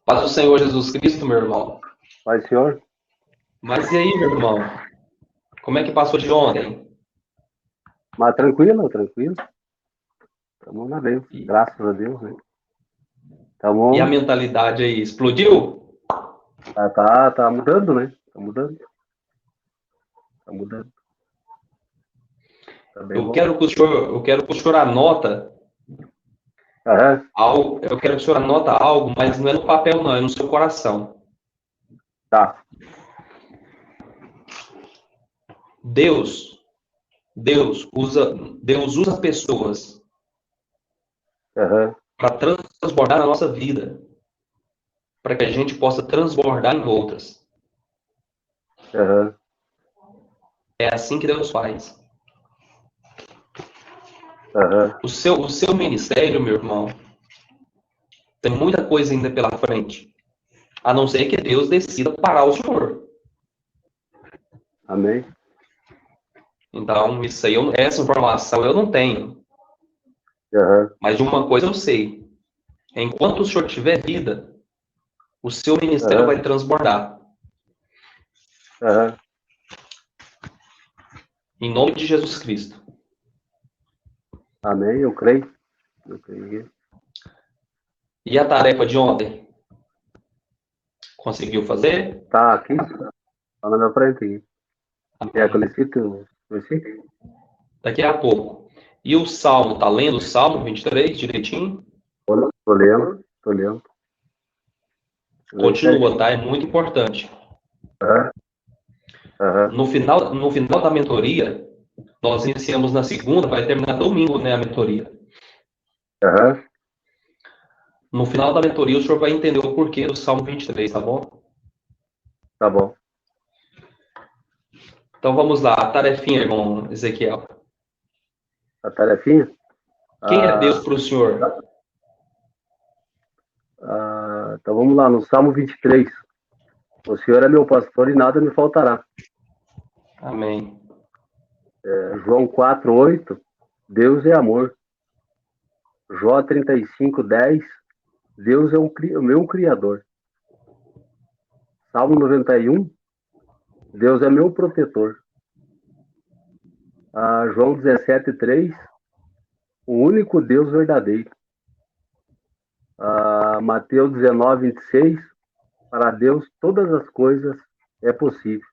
Paz do Senhor Jesus Cristo, meu irmão. Pai, senhor? Mas e aí, meu irmão? Como é que passou de ontem? Mas tranquilo, tranquilo. Estamos na bem, E, graças a Deus, né? e a Estamos, mentalidade aí, explodiu? tá mudando, né? Tá mudando, tá mudando. Tá bem Eu bom. quero que o senhor, eu quero que o senhor anota Aham, algo, eu quero que o senhor anota algo, mas não é no papel, não, é no seu coração. tá. Deus, Deus usa pessoas Aham, para transbordar na nossa vida, para que a gente possa transbordar em outras. aham, É assim que Deus faz. aham, O seu ministério, meu irmão, tem muita coisa ainda pela frente. A não ser que Deus decida parar o senhor. amém. Então, isso aí, essa informação eu não tenho. Aham, Mas de uma coisa eu sei. Enquanto o senhor tiver vida, o seu ministério aham, vai transbordar. aham, Em nome de Jesus Cristo. amém, eu creio. Eu creio. E a tarefa de ontem? Conseguiu fazer? Tá aqui, tá na minha frente aqui. É que eu necessito, necessito? Daqui a pouco. E o Salmo? Tá lendo o Salmo 23 direitinho? Tô lendo, tô lendo. Lendo Continua, certinho. tá? É muito importante. Aham, aham, No final da mentoria, nós iniciamos na segunda, vai terminar domingo, né, a mentoria. aham, No final da mentoria, o senhor vai entender o porquê do Salmo 23, tá bom? tá bom. Então vamos lá, a tarefinha, irmão Ezequiel. A tarefinha? Quem é Deus Ah, para o senhor? então vamos lá, no Salmo 23. O Senhor é meu pastor e nada me faltará. Amém. João 4:8, Deus é amor. Jó 35:10, Deus é o meu criador. Salmo 91, Deus é meu protetor. João 17:3, o único Deus verdadeiro. Mateus 19:26, para Deus todas as coisas é possível.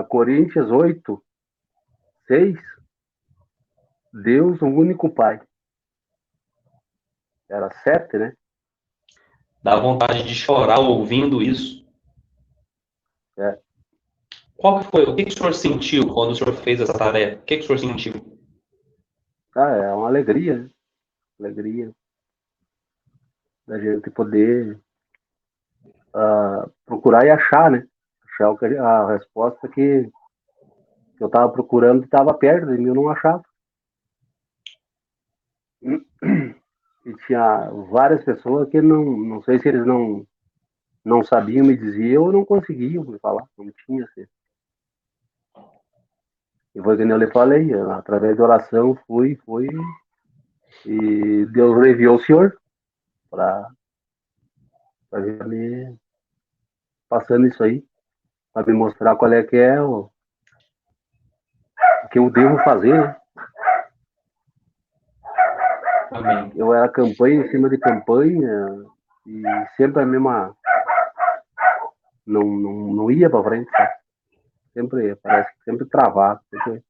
Coríntios 8:6, Deus, o único Pai. Era 7, né? Dá vontade de chorar ouvindo isso. É. Qual que foi? O que que o senhor sentiu quando o senhor fez essa tarefa? O que que o senhor sentiu? É uma alegria, né? Alegria da gente poder procurar e achar, né? Achar a resposta que eu estava procurando estava perto de mim, eu não achava. E tinha várias pessoas que não sei se eles não sabiam me dizer ou não conseguiam me falar, não tinha assim. E foi que nem eu lhe falei, através da oração fui, e Deus enviou o Senhor para me passando isso aí, para me mostrar qual é que é o que eu devo fazer, né? Amém. Eu era campanha em cima de campanha e sempre a mesma. Não ia para frente, sabe? Sempre, parece que sempre travado. Sempre...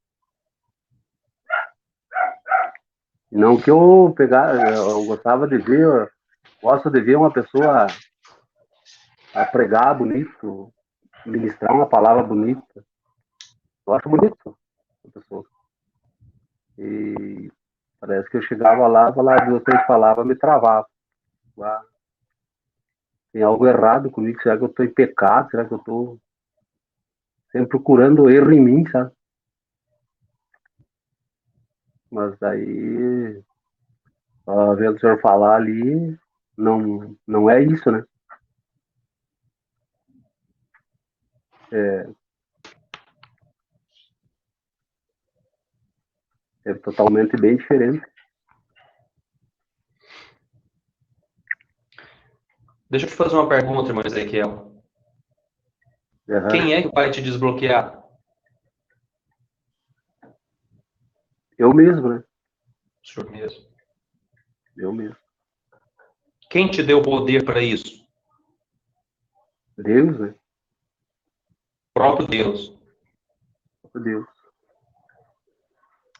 Não que eu pegar, eu gostava de ver, eu gosto de ver uma pessoa a pregar bonito, ministrar uma palavra bonita. Eu acho bonito a pessoa. E parece que eu chegava lá, falava 2, 3 palavras, me travava. Tem algo errado comigo? Será que eu estou em pecado? Será que eu estou sempre procurando erro em mim, sabe? Mas daí, vendo o senhor falar ali, não é isso, né? É, é totalmente bem diferente. Deixa eu te fazer uma pergunta, irmão Ezequiel. Quem é que vai te desbloquear? Eu mesmo, né? O senhor mesmo. Eu mesmo. Quem te deu poder para isso? Deus, né? O próprio Deus. Deus.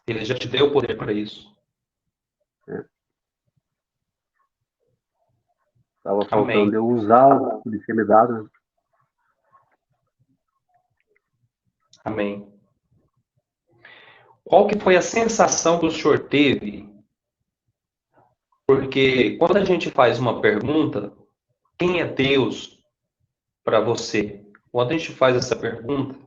Ele já te deu poder para isso. Tava faltando Amém. eu usar o que ele tinha me dado, né? Amém. Qual que foi a sensação que o senhor teve? Porque quando a gente faz uma pergunta, quem é Deus para você? Quando a gente faz essa pergunta,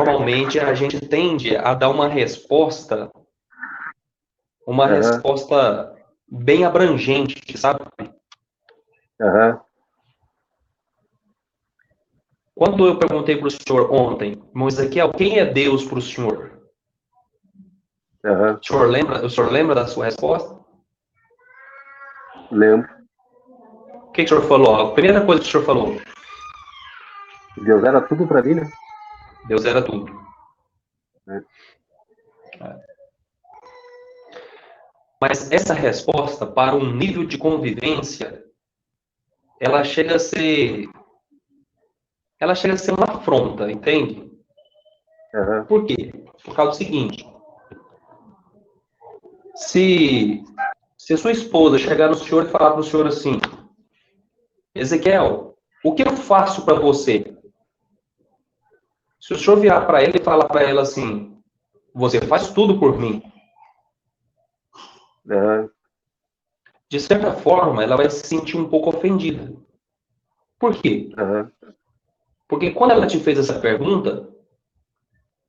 normalmente a gente tende a dar uma resposta Aham, bem abrangente, sabe? aham, Quando eu perguntei para o senhor ontem, irmão Ezequiel, quem é Deus para o senhor? aham. O senhor lembra da sua resposta? Lembro. O que o senhor falou? A primeira coisa que o senhor falou, Deus era tudo para mim, né? Deus era tudo. É. Mas essa resposta, para um nível de convivência, ela chega a ser, uma afronta, entende? Aham, Por quê? Por causa do seguinte, se, se a sua esposa chegar no senhor e falar para o senhor assim, Ezequiel, o que eu faço para você? Se o senhor virar para ela e falar para ela assim, você faz tudo por mim, aham, de certa forma, ela vai se sentir um pouco ofendida. Por quê? aham, Porque quando ela te fez essa pergunta,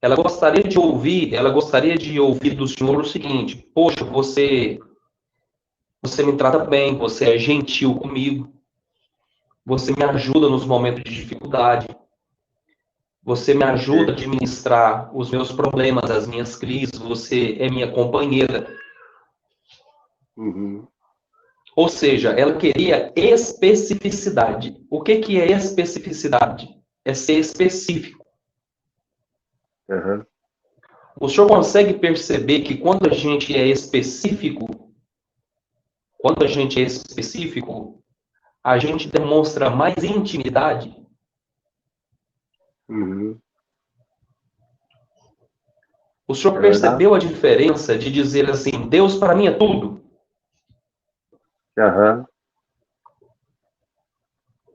ela gostaria de ouvir do senhor o seguinte: poxa, você me trata bem, você é gentil comigo, você me ajuda nos momentos de dificuldade, você me ajuda a sim, administrar os meus problemas, as minhas crises, você é minha companheira. uhum, Ou seja, ela queria especificidade. O que que é especificidade? É ser específico. aham, O senhor consegue perceber que quando a gente é específico, a gente demonstra mais intimidade? uhum, O senhor é verdade? percebeu a diferença de dizer assim, Deus para mim é tudo? Aham,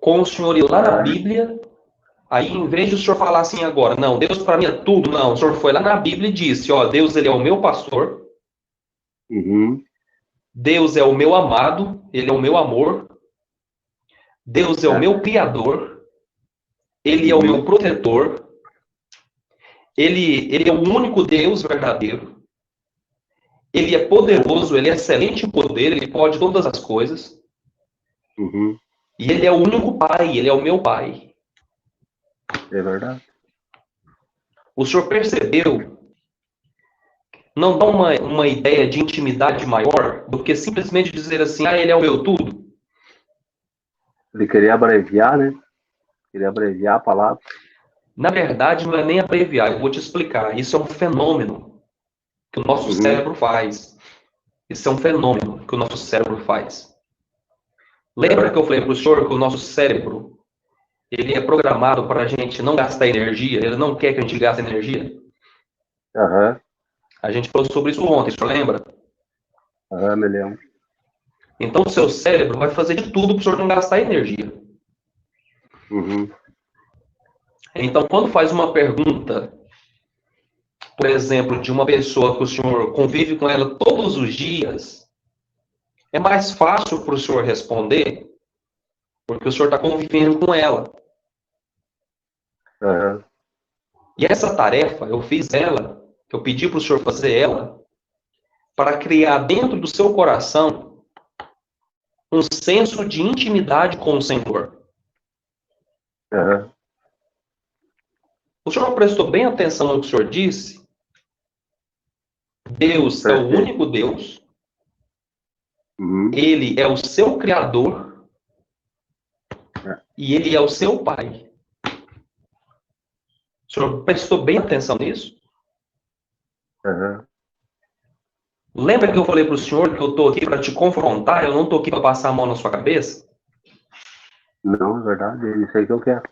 Com o senhor ir lá na aí, Bíblia, aí em vez de o senhor falar assim agora, não, Deus para mim é tudo, não, o senhor foi lá na Bíblia e disse, ó, Deus ele é o meu pastor, uhum, Deus é o meu amado, ele é o meu amor, Deus é o é, meu criador, ele é o meu uhum, protetor, ele é o único Deus verdadeiro, ele é poderoso, ele é excelente em poder, ele pode todas as coisas, uhum, e ele é o único pai, ele é o meu pai. é verdade? O senhor percebeu? Não dá uma ideia de intimidade maior do que simplesmente dizer assim, ah, ele é o meu tudo? Ele queria abreviar, né? Queria abreviar a palavra. Na verdade, não é nem abreviar, eu vou te explicar. Isso é um fenômeno que o nosso Uhum, cérebro faz. Isso é um fenômeno que o nosso cérebro faz. Lembra que aham, eu falei para o senhor que o nosso cérebro ele é programado para a gente não gastar energia, ele não quer que a gente gaste energia? aham, A gente falou sobre isso ontem, o senhor lembra? aham, me lembro. Então, o seu cérebro vai fazer de tudo para o senhor não gastar energia. Uhum, Então, quando faz uma pergunta, por exemplo, de uma pessoa que o senhor convive com ela todos os dias, é mais fácil para o senhor responder, porque o senhor está convivendo com ela. aham, E essa tarefa, eu pedi para o senhor fazer ela, para criar dentro do seu coração um senso de intimidade com o Senhor. aham, O senhor prestou bem atenção no que o senhor disse? Deus é o prestei. único Deus, Ele é o seu criador e ele é o seu pai. O senhor prestou bem atenção nisso? Lembra que eu falei para o senhor que eu estou aqui para te confrontar, eu não estou aqui para passar a mão na sua cabeça? Não, é verdade, é isso aí que eu quero.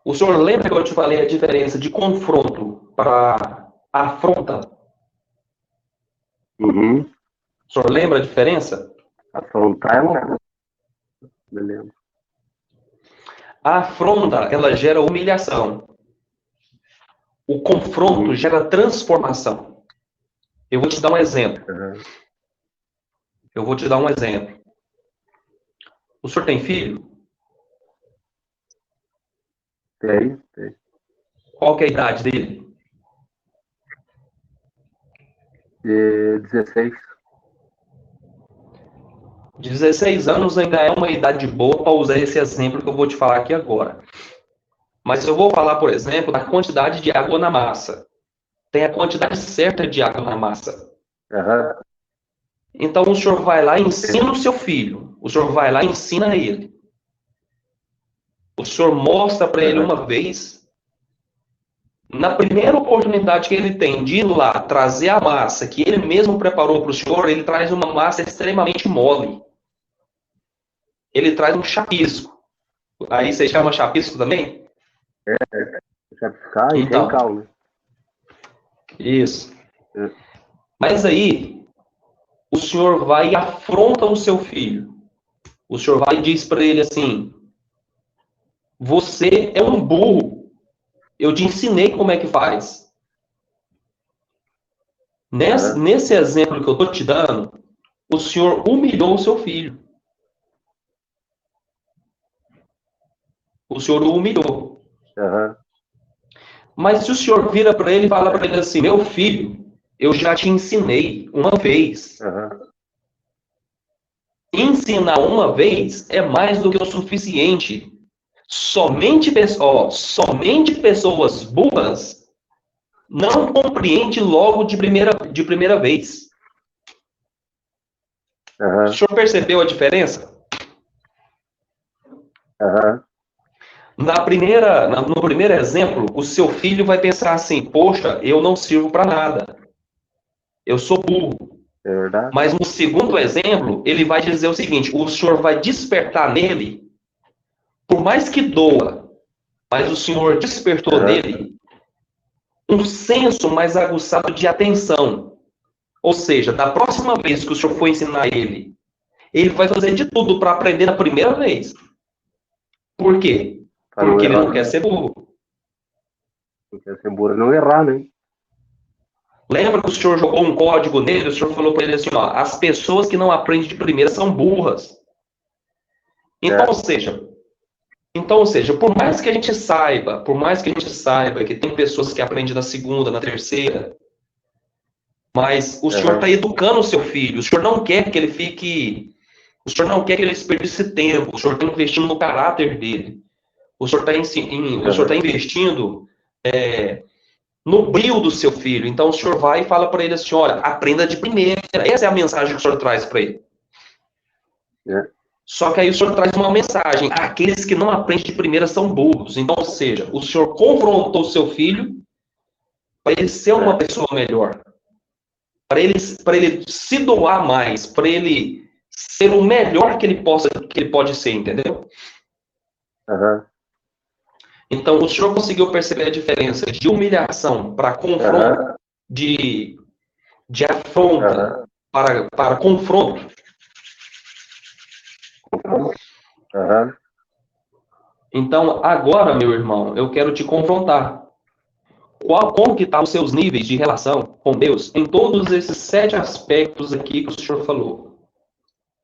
O senhor lembra que eu te falei a diferença de confronto para afronta? O senhor lembra a diferença? Afrontar é uma coisa. Beleza. A afronta, ela gera humilhação. O confronto gera transformação. Eu vou te dar um exemplo. O senhor tem filho? Tem. Qual que é a idade dele? 16. 16 anos ainda é uma idade boa para usar esse exemplo que eu vou te falar aqui agora. Mas eu vou falar, por exemplo, da quantidade de água na massa. Tem a quantidade certa de água na massa. Então o senhor vai lá e ensina o seu filho. O senhor vai lá e ensina ele. O senhor mostra para ele uma vez. Na primeira oportunidade que ele tem de ir lá trazer a massa que ele mesmo preparou para o senhor, ele traz uma massa extremamente mole. Ele traz um chapisco. Aí você chama chapisco também? Chapiscar e então, tem cal, né? Isso. Mas aí, o senhor vai e afronta o seu filho. O senhor vai e diz para ele assim: você é um burro. Eu te ensinei como é que faz. Nesse exemplo que eu estou te dando, o senhor humilhou o seu filho. O senhor o humilhou. Mas se o senhor vira para ele e fala para ele assim: meu filho, eu já te ensinei uma vez. Ensinar uma vez é mais do que o suficiente. Somente pessoas burras não compreendem logo de primeira vez. O senhor percebeu a diferença? No primeiro exemplo, o seu filho vai pensar assim: poxa, eu não sirvo para nada. Eu sou burro. É verdade. Mas no segundo exemplo, ele vai dizer o seguinte: o senhor vai despertar nele, por mais que doa, mas o senhor despertou nele um senso mais aguçado de atenção. Ou seja, da próxima vez que o senhor for ensinar ele, ele vai fazer de tudo para aprender na primeira vez. Por quê? Porque ele não quer ser burro. Não quer ser burro, não errar, né? Lembra que o senhor jogou um código nele? O senhor falou para ele assim: ó, as pessoas que não aprendem de primeira são burras. Então, ou seja, por mais que a gente saiba que tem pessoas que aprendem na segunda, na terceira, mas o senhor está educando o seu filho, o senhor não quer que ele fique, o senhor não quer que ele desperdice tempo, o senhor está investindo no caráter dele, o senhor está investindo no brio do seu filho. Então o senhor vai e fala para ele assim: olha, aprenda de primeira. Essa é a mensagem que o senhor traz para ele. Só que aí o senhor traz uma mensagem: aqueles que não aprendem de primeira são burros. Então, ou seja, o senhor confrontou o seu filho para ele ser uma pessoa melhor, para ele se doar mais, para ele ser o melhor que ele pode ser, entendeu? Então, o senhor conseguiu perceber a diferença de humilhação para confronto, de afronta para confronto? Então, agora, meu irmão, eu quero te confrontar. Como que estão os seus níveis de relação com Deus em todos esses 7 aspectos aqui que o senhor falou?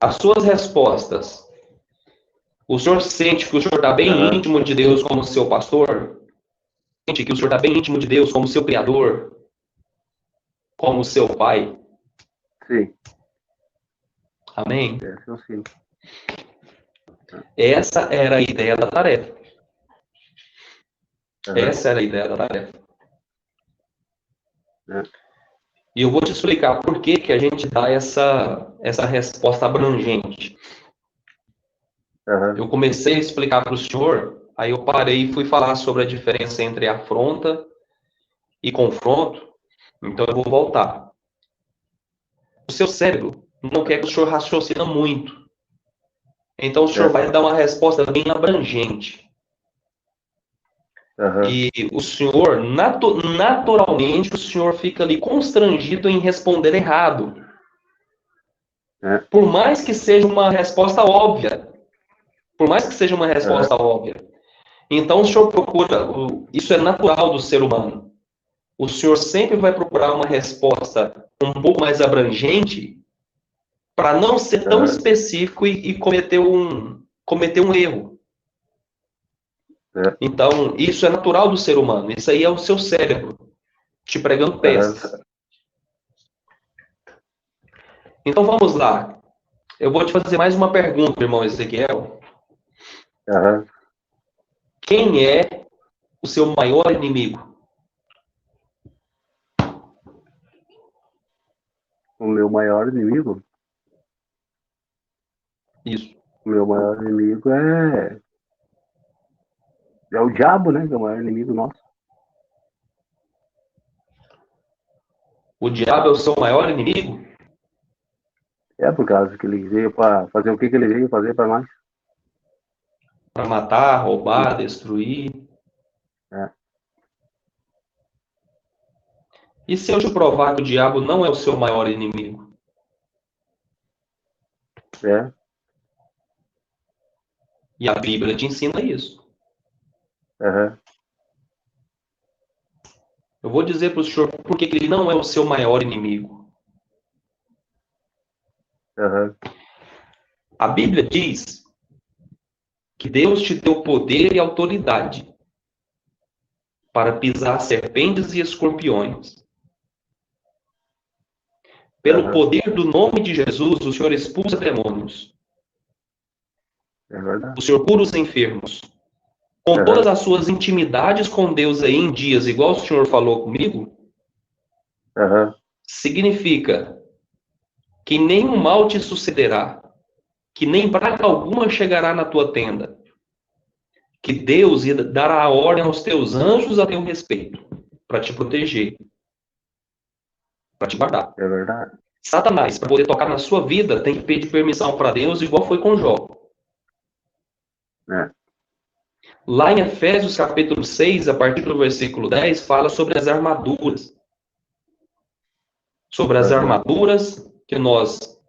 As suas respostas. O senhor sente que o senhor está bem íntimo de Deus como seu pastor? Sente que o senhor está bem íntimo de Deus como seu criador? Como seu pai? Sim. Amém? Sim. Essa era a ideia da tarefa. Essa era a ideia da tarefa. E eu vou te explicar por que que a gente dá essa resposta abrangente. Aham. Eu comecei a explicar para o senhor, aí eu parei e fui falar sobre a diferença entre afronta e confronto, então eu vou voltar. O seu cérebro não quer que o senhor raciocine muito, então o senhor É. vai dar uma resposta bem abrangente. Aham. E o senhor, naturalmente, o senhor fica ali constrangido em responder errado. É. Por mais que seja uma resposta óbvia. Por mais que seja uma Aham. resposta óbvia. Então o senhor procura, isso é natural do ser humano. O senhor sempre vai procurar uma resposta um pouco mais abrangente para não ser tão Aham. específico e cometer um erro. É. Então, isso é natural do ser humano. Isso aí é o seu cérebro te pregando Aham. peças. Então vamos lá. Eu vou te fazer mais uma pergunta, irmão Ezequiel. Aham. Quem é o seu maior inimigo? O meu maior inimigo, Isso. o meu maior inimigo é o diabo, né? Que é o maior inimigo nosso. O diabo é o seu maior inimigo? É por causa que ele veio para fazer o que ele veio fazer para nós. Para matar, roubar, destruir. É. E se eu te provar que o diabo não é o seu maior inimigo? É. E a Bíblia te ensina isso. Aham. Eu vou dizer para o senhor por que ele não é o seu maior inimigo. Aham. A Bíblia diz que Deus te deu poder e autoridade para pisar serpentes e escorpiões. Pelo Aham. poder do nome de Jesus, o senhor expulsa demônios. É verdade. O senhor cura os enfermos. Com todas Aham. as suas intimidades com Deus aí em dias, igual o senhor falou comigo, Aham. significa que nenhum mal te sucederá, que nem praga alguma chegará na tua tenda, que Deus dará ordem aos teus anjos a teu respeito, para te proteger, para te guardar. É verdade. Satanás, para poder tocar na sua vida, tem que pedir permissão para Deus, igual foi com Jó. É. Lá em Efésios capítulo 6, a partir do versículo 10, fala sobre as armaduras. Sobre as Aham. armaduras que nós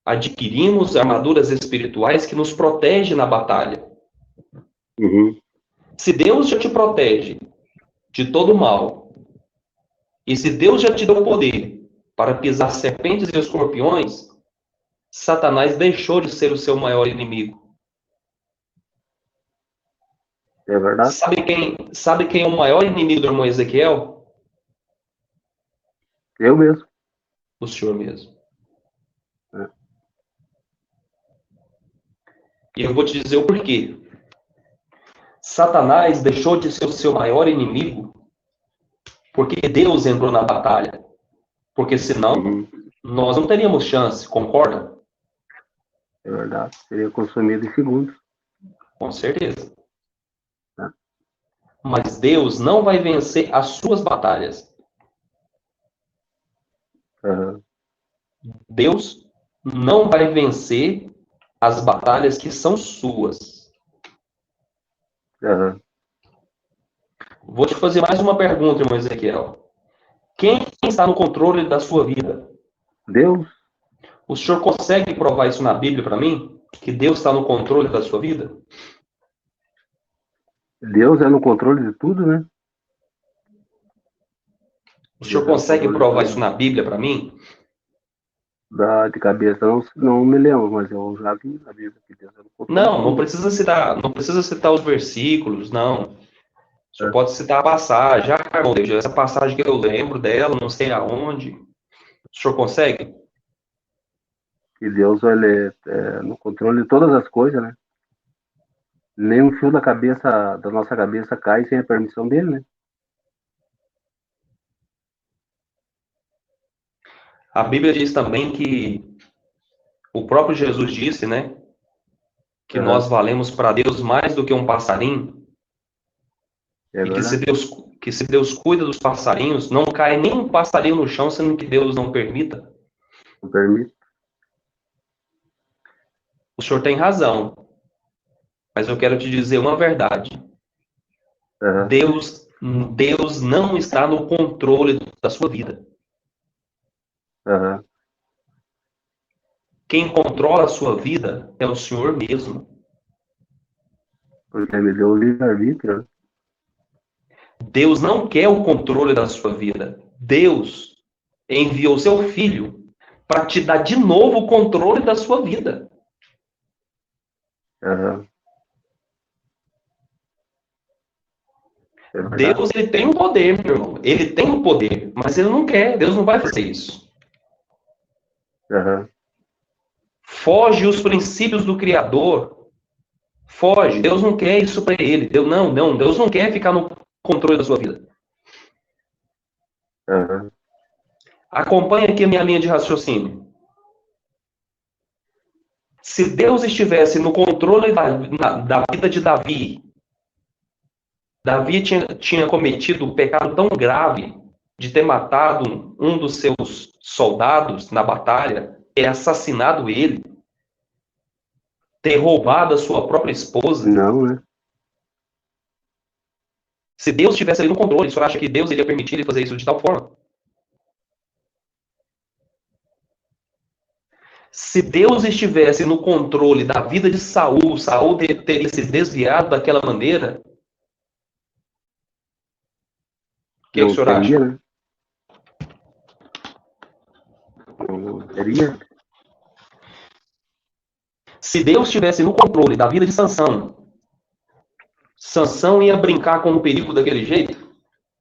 adquirimos, armaduras espirituais que nos protegem na batalha. Uhum. Se Deus já te protege de todo mal, e se Deus já te deu poder para pisar serpentes e escorpiões, Satanás deixou de ser o seu maior inimigo. É verdade. Sabe quem é o maior inimigo do irmão Ezequiel? Eu mesmo. O senhor mesmo. É. E eu vou te dizer o porquê. Satanás deixou de ser o seu maior inimigo porque Deus entrou na batalha. Porque senão, Uhum. nós não teríamos chance, concorda? É verdade. Seria consumido em segundos. Com certeza. Né? Mas Deus não vai vencer as suas batalhas. Aham. Deus não vai vencer as batalhas que são suas. Aham. Vou te fazer mais uma pergunta, irmão Ezequiel. Quem está no controle da sua vida? Deus. O senhor consegue provar isso na Bíblia para mim? Que Deus está no controle da sua vida? Deus é no controle de tudo, né? O senhor Deus é no consegue controle de provar isso tudo. na Bíblia para mim? De cabeça não me lembro, mas eu já vi na Bíblia que Deus é no controle de Não, não tudo. precisa citar, não precisa citar os versículos, não. O senhor É. pode citar a passagem. Ah, irmão, Deus, essa passagem que eu lembro dela, não sei aonde. O senhor consegue? Que Deus ele é no controle de todas as coisas, né? Nem um fio da nossa cabeça cai sem a permissão dele, né? A Bíblia diz também que o próprio Jesus disse, né? Que nós valemos para Deus mais do que um passarinho. É E verdade. que se Deus cuida dos passarinhos, não cai nem um passarinho no chão, sendo que Deus não permita. Não permite. O senhor tem razão, mas eu quero te dizer uma verdade. Aham. Deus não está no controle da sua vida. Aham. Quem controla a sua vida é o Senhor mesmo. Porque me deu o livre-arbítrio, né? Deus não quer o controle da sua vida. Deus enviou seu filho para te dar de novo o controle da sua vida. Aham. É verdade. Deus, ele tem o poder, meu irmão. Ele tem o poder, mas ele não quer. Deus não vai fazer isso. Aham. Foge os princípios do Criador. Foge. Deus não quer isso para ele. Deus não quer ficar no controle da sua vida. Aham. Acompanhe aqui a minha linha de raciocínio. Se Deus estivesse no controle da vida de Davi, Davi tinha cometido o pecado tão grave de ter matado um dos seus soldados na batalha, ter assassinado ele, ter roubado a sua própria esposa. Não, né? Se Deus estivesse ali no controle, o senhor acha que Deus iria permitir ele fazer isso de tal forma? Se Deus estivesse no controle da vida de Saul, Saul teria se desviado daquela maneira. O que o Não senhor teria, acha? né? Não teria. Se Deus estivesse no controle da vida de Sansão, Sansão ia brincar com o perigo daquele jeito?